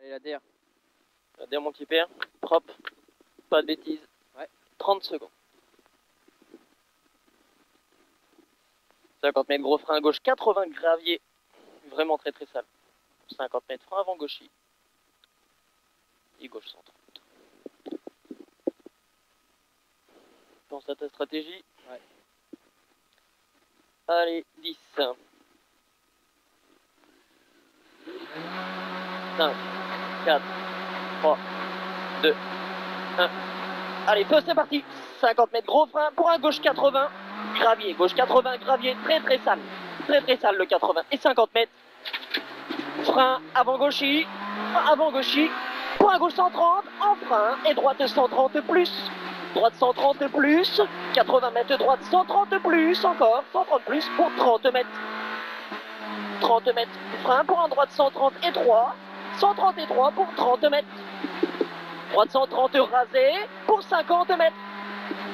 Allez, la DR. La DR, mon petit père, propre, pas de bêtises. Ouais. 30 secondes. 50 mètres, gros frein à gauche, 80 gravier. Vraiment très sale. 50 mètres, frein avant gauchis. Et gauche 130. Pense à ta stratégie. Ouais. Allez, 10. 5, 4, 3, 2, 1. Allez, feu, c'est parti. 50 mètres, gros frein pour un gauche 80. Gravier, gauche 80, gravier, très sale. Très sale le 80. Et 50 mètres. Frein avant gauchis. Avant gauchis. Pour un gauche 130. En frein. Et droite 130 plus. Droite 130 plus. 80 mètres, droite 130 plus. Encore 130 plus pour 30 mètres. 30 mètres. Frein pour un droite 130 et 3. 130 et 3 pour 30 mètres. Droite 130 rasé pour 50 mètres.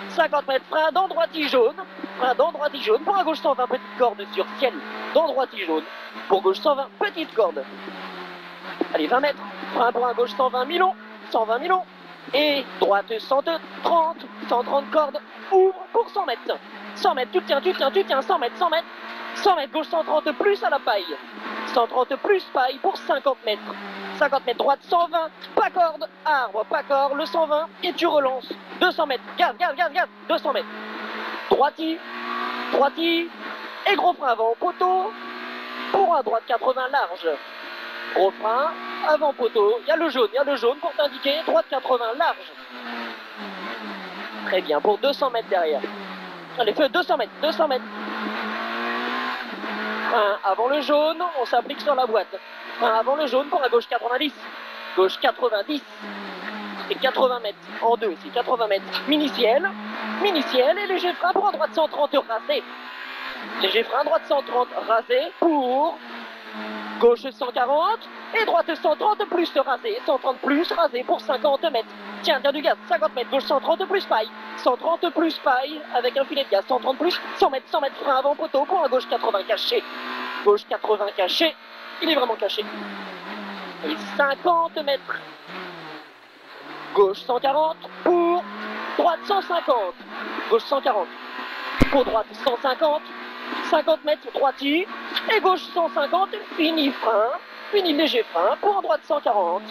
50 mètres, frein dans droiti jaune. Frein dans droiti jaune pour un gauche 120, petite corde sur ciel. Dans droiti jaune. Pour gauche 120, petite corde. Allez, 20 mètres. Frein pour un gauche 120 milons. 120 milons. Et droite 130. 130 cordes. Ouvre pour 100 mètres. 100 mètres, tu tiens. 100 mètres, 100 mètres. 100 mètres, gauche 130 plus à la paille. 130 plus paille pour 50 mètres. 50 mètres, droite 120, pas corde, arbre, pas corde, le 120, et tu relances. 200 mètres, gaz, 200 mètres. Droiti, et gros frein avant, poteau, pour un droite 80 large. Gros frein, avant poteau, il y a le jaune pour t'indiquer, droite 80 large. Très bien, pour 200 mètres derrière. Allez, feu, 200 mètres. Frein avant le jaune, on s'applique sur la boîte. Frein avant le jaune pour la gauche 90. Gauche 90. Et 80 mètres en deux, c'est 80 mètres. Mini-ciel et léger frein pour un droite 130 rasé. Léger frein, droite 130 rasé pour gauche 140 et droite 130 plus rasé. 130 plus rasé pour 50 mètres. Tiens du gaz, 50 mètres, gauche 130 plus paille. 130 plus paille avec un filet de gaz. 130 plus, 100 mètres, frein avant poteau pour un gauche 80 caché. Gauche 80 caché, il est vraiment caché. Et 50 mètres. Gauche 140 pour droite 150. Gauche 140 pour droite 150. 50 mètres droiti et gauche 150. Fini frein. Fini léger frein pour en droite 140.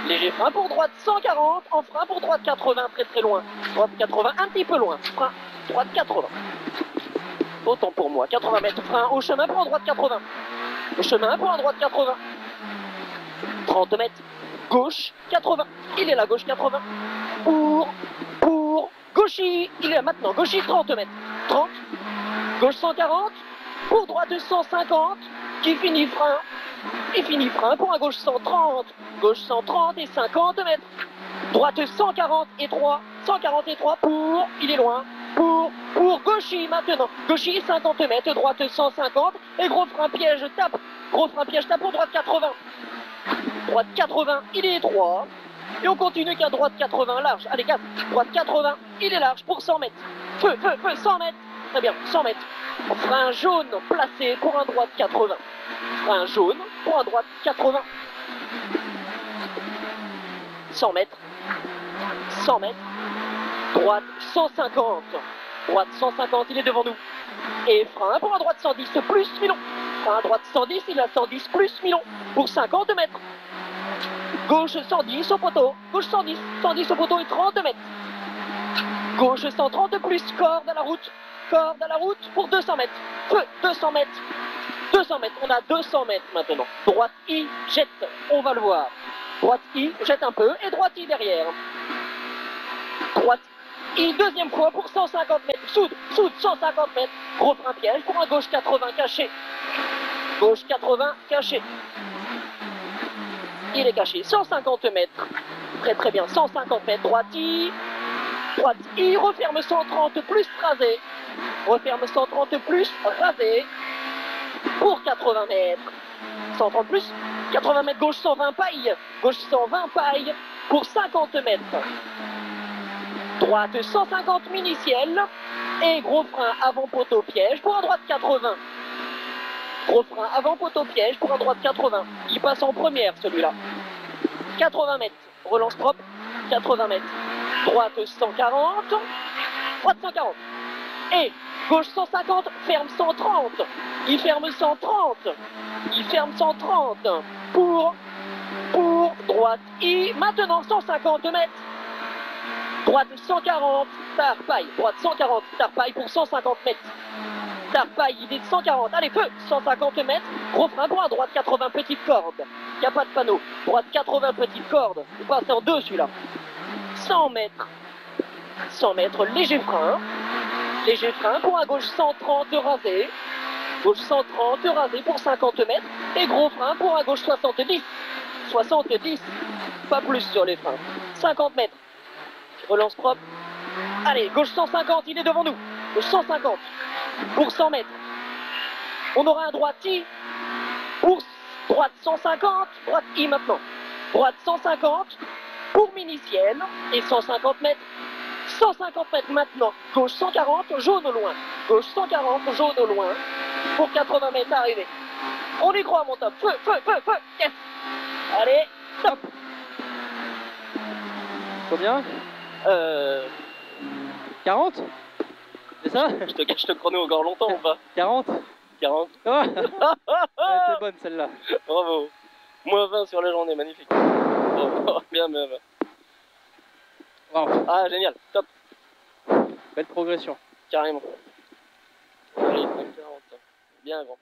Léger frein pour droite 140. En frein pour droite 80 très loin. Droite 80 un petit peu loin. Frein droite 80. Autant pour moi. 80 mètres frein au chemin pour en droite 80. Au chemin pour en droite 80. 30 mètres. Gauche 80. Il est là, gauche 80. Pour gauchis. Il est là maintenant. Gauchis 30 mètres. 30. Gauche 140. Pour droite 150. Qui finit frein. Et finit frein pour un gauche 130. Gauche 130 et 50 mètres. Droite 140 et 3. 140 et 3 pour. Il est loin. Pour gauchis maintenant. Gauchis 50 mètres. Droite 150. Et gros frein piège tape. Gros frein piège tape pour droite 80. Droite 80, il est étroit. Et on continue qu'à droite 80 large. Allez, gaz. Droite 80, il est large pour 100 mètres. Feu, 100 mètres. Très bien, 100 mètres. Frein jaune placé pour un droite 80. Frein jaune pour un droite 80. 100 mètres. 100 mètres. Droite 150. Droite 150, il est devant nous. Et frein pour un droite 110 plus milon. Frein droite 110, il a 110 plus milon pour 50 mètres. Gauche 110 au poteau. Gauche 110. 110 au poteau et 30 mètres. Gauche 130 plus corde à la route. Corde à la route pour 200 mètres. Feu, 200 mètres. 200 mètres. On a 200 mètres maintenant. Droite I, jette. On va le voir. Droite I, jette un peu. Et droite I derrière. Droite I, deuxième fois pour 150 mètres. Soude 150 mètres. Gros frein piège pour un gauche 80 caché. Gauche 80 caché. Il est caché. 150 mètres. Très bien. 150 mètres. Droite I. Referme 130 plus rasé. Referme 130 plus rasé. Pour 80 mètres. 130 plus. 80 mètres. Gauche 120 paille. Gauche 120 paille. Pour 50 mètres. Droite 150 mini-ciel. Et gros frein avant poteau piège pour un droite 80. Gros frein avant poteau piège pour un droite 80. Il passe en première celui-là. 80 mètres. Relance propre, 80 mètres. Droite 140, droite 140. Et gauche 150, ferme 130. Il ferme 130. Il ferme 130. Pour droite I. Maintenant 150 mètres. Droite 140, tare-paille. Droite 140, tare-paille pour 150 mètres. Tare-paille, idée de 140. Allez, feu 150 mètres. Gros frein droit, droite 80 petites cordes. Il n'y a pas de panneau. Droite 80 petites cordes. Vous passez en deux celui-là. 100 mètres. 100 mètres, léger frein. Léger frein pour à gauche 130 rasé. Gauche 130 rasé pour 50 mètres. Et gros frein pour à gauche 70. 70. Pas plus sur les freins. 50 mètres. Relance propre. Allez, gauche 150, il est devant nous. Gauche 150 pour 100 mètres. On aura un droite I pour droite 150. Droite I maintenant. Droite 150 pour Miniciel et 150 mètres. 150 mètres maintenant. Gauche 140, jaune au loin. Gauche 140, jaune au loin. Pour 80 mètres arrivé. On y croit, mon top. Feu, feu, feu, feu. Yes. Allez, top. Combien 40. C'est ça? Je te cache le chrono encore longtemps ou pas? 40. 40. Ah, elle était bonne celle-là. Bravo. Moins 20 sur la journée, magnifique. Oh, bien, bien, bien. Wow. Ah, génial, top. Belle progression. Carrément. Allez, 40. Bien grand.